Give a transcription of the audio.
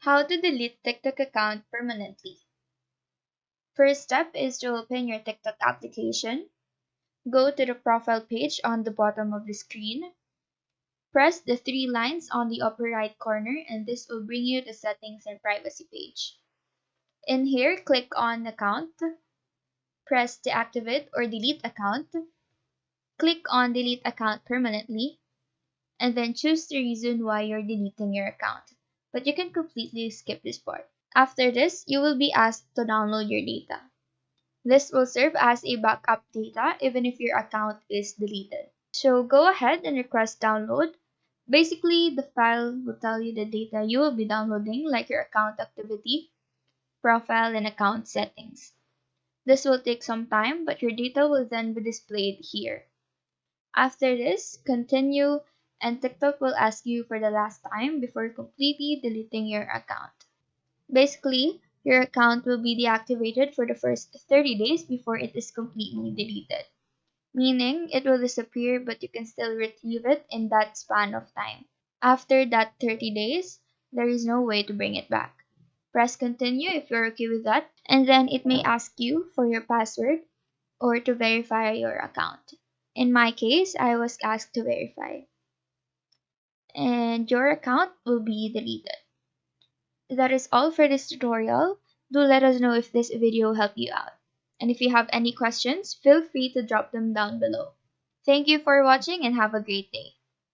How to delete TikTok account permanently. First step is to open your TikTok application. Go to the profile page on the bottom of the screen. Press the three lines on the upper right corner and this will bring you to settings and privacy page. In here, click on account. Press deactivate or delete account. Click on delete account permanently and then choose the reason why you're deleting your account. But you can completely skip this part. After this, you will be asked to download your data. This will serve as a backup data even if your account is deleted. So go ahead and request download. Basically, the file will tell you the data you will be downloading, like your account activity, profile, and account settings. This will take some time, but your data will then be displayed here. After this, continue, and TikTok will ask you for the last time before completely deleting your account. Basically, your account will be deactivated for the first 30 days before it is completely deleted, meaning it will disappear but you can still retrieve it in that span of time. After that 30 days, there is no way to bring it back. Press continue if you're okay with that, and then it may ask you for your password or to verify your account. In my case, I was asked to verify, and your account will be deleted. That is all for this tutorial. Do let us know if this video helped you out. And if you have any questions, feel free to drop them down below. Thank you for watching and have a great day.